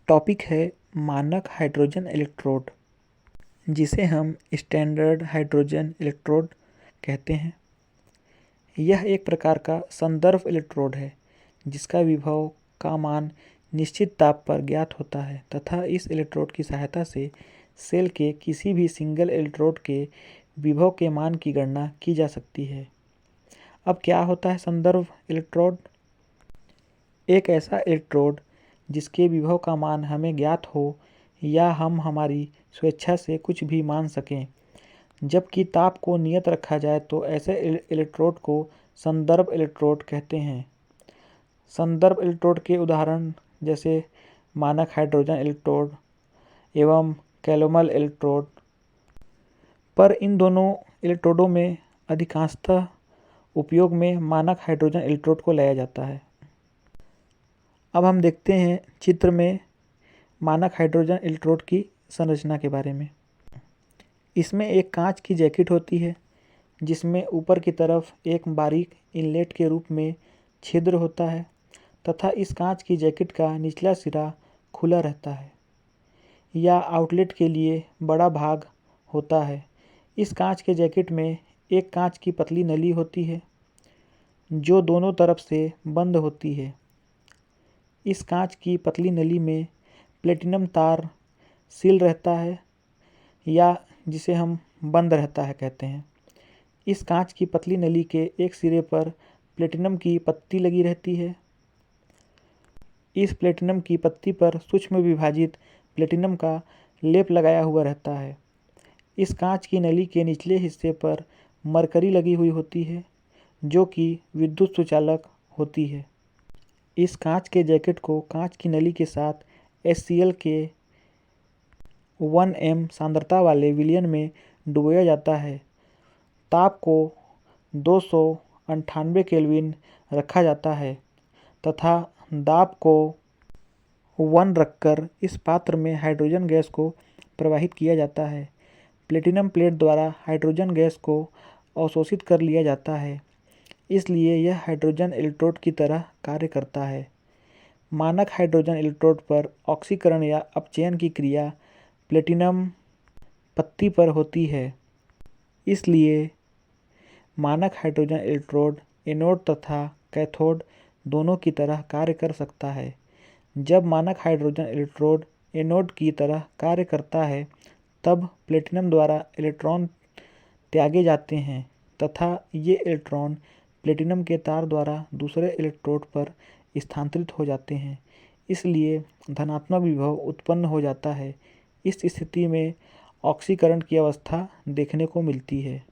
Topic है मानक hydrogen electrode, जिसे हम स्टैंडर्ड हाइड्रोजन इलेक्ट्रोड कहते हैं। यह एक प्रकार का संदर्भ इलेक्ट्रोड है जिसका विभव का मान निश्चित ताप पर ज्ञात होता है तथा इस इलेक्ट्रोड की सहायता से सेल के किसी भी सिंगल इलेक्ट्रोड के विभव के मान की गणना की जा सकती है। अब क्या होता है संदर्भ इलेक्ट्रोड? एक ऐसा इलेक्ट्रोड जिसके विभव का मान हमें ज्ञात हो या हम हमारी स्वेच्छा से कुछ भी मान सकें। जबकि ताप को नियत रखा जाए तो ऐसे इलेक्ट्रोड को संदर्भ इलेक्ट्रोड कहते हैं। संदर्भ इलेक्ट्रोड के उदाहरण जैसे मानक हाइड्रोजन इलेक्ट्रोड एवं कैलोमल इलेक्ट्रोड। पर इन दोनों इलेक्ट्रोडों में अधिकांशतः उपयोग में मानक हाइड्रोजन इलेक्ट्रोड को लाया जाता है। अब हम देखते हैं चित्र में मानक हाइड्रोजन इलेक्ट्रोड की संरचना के बारे में। इसमें एक कांच की जैकेट होती है जिसमें ऊपर की तरफ एक बारीक इनलेट के रूप में छिद्र होता है तथा इस कांच की जैकेट का निचला सिरा खुला रहता है या आउटलेट के लिए बड़ा भाग होता है। इस कांच के जैकेट में एक कांच की पतली नली होती है जो दोनों तरफ से बंद होती है। इस कांच की पतली नली में प्लेटिनम तार सील रहता है या जिसे हम बंद रहता है कहते हैं। इस कांच की पतली नली के एक सिरे पर प्लेटिनम की पत्ती लगी रहती है। इस प्लेटिनम की पत्ती पर सूक्ष्म विभाजित प्लेटिनम का लेप लगाया हुआ रहता है। इस कांच की नली के निचले हिस्से पर मरकरी लगी हुई होती है जो कि विद्युत सुचालक होती है। इस कांच के जैकेट को कांच की नली के साथ HCl के 1m सांद्रता वाले विलयन में डुबोया जाता है। ताप को 298 केल्विन रखा जाता है तथा दाब को 1 रखकर इस पात्र में हाइड्रोजन गैस को प्रवाहित किया जाता है। प्लेटिनम प्लेट द्वारा हाइड्रोजन गैस को अवशोषित कर लिया जाता है, इसलिए यह हाइड्रोजन इलेक्ट्रोड की तरह कार्य करता है। मानक हाइड्रोजन इलेक्ट्रोड पर ऑक्सीकरण या अपचयन की क्रिया प्लेटिनम पत्ती पर होती है, इसलिए मानक हाइड्रोजन इलेक्ट्रोड एनोड तथा कैथोड दोनों की तरह कार्य कर सकता है। जब मानक हाइड्रोजन इलेक्ट्रोड एनोड की तरह कार्य करता है तब प्लेटिनम द्वारा इलेक्ट्रॉन त्यागे जाते हैं तथा ये इलेक्ट्रॉन प्लेटिनम के तार द्वारा दूसरे इलेक्ट्रोड पर स्थानांतरित हो जाते हैं, इसलिए धनात्मक विभव उत्पन्न हो जाता है। इस स्थिति में ऑक्सीकरण की अवस्था देखने को मिलती है।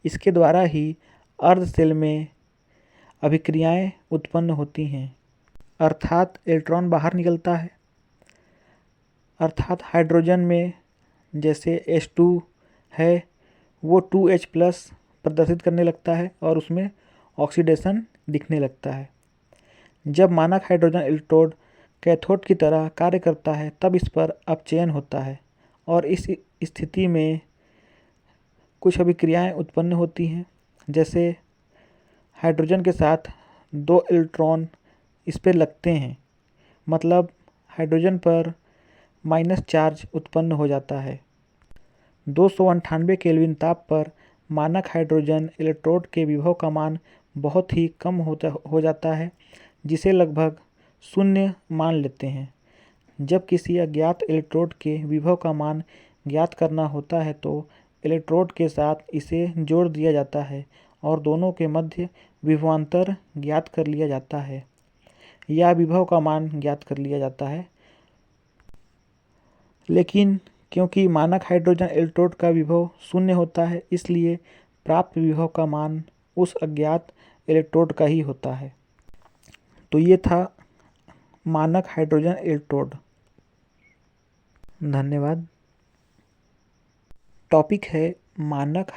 इसके द्वारा ही अर्ध सेल में अभिक्रियाएं उत्पन्न होती हैं, अर्थात इलेक्ट्रॉन बाहर निकलता है। अर्थात हाइड्रोजन में जैसे H2 है वो 2H+ प्रदर्शित करने लगता है और उसमें ऑक्सीडेशन दिखने लगता है। जब मानक हाइड्रोजन इलेक्ट्रोड कैथोड की तरह कार्य करता है तब इस पर अपचयन होता है और इस स्थिति में कुछ अभिक्रियाएं उत्पन्न होती हैं, जैसे हाइड्रोजन के साथ 2 इलेक्ट्रॉन इस पर लगते हैं, मतलब हाइड्रोजन पर माइनस चार्ज उत्पन्न हो जाता है। 298 केल्विन ताप पर मानक हाइड्रोजन इलेक्ट्रोड के विभव का मान बहुत ही कम हो जाता है, जिसे लगभग शून्य मान लेते हैं। जब किसी अज्ञात इलेक्ट्रोड के विभव का मान ज्ञात करना होता है तो इलेक्ट्रोड के साथ इसे जोड़ दिया जाता है और दोनों के मध्य विभवांतर ज्ञात कर लिया जाता है या विभव का मान ज्ञात कर लिया जाता है। लेकिन क्योंकि मानक हाइड्रोजन इलेक्ट्रोड का विभव शून्य होता है, इसलिए प्राप्त विभव का मान उस अज्ञात इलेक्ट्रोड का ही होता है। तो ये था मानक हाइड्रोजन इलेक्ट्रोड। धन्यवाद। टॉपिक है मानक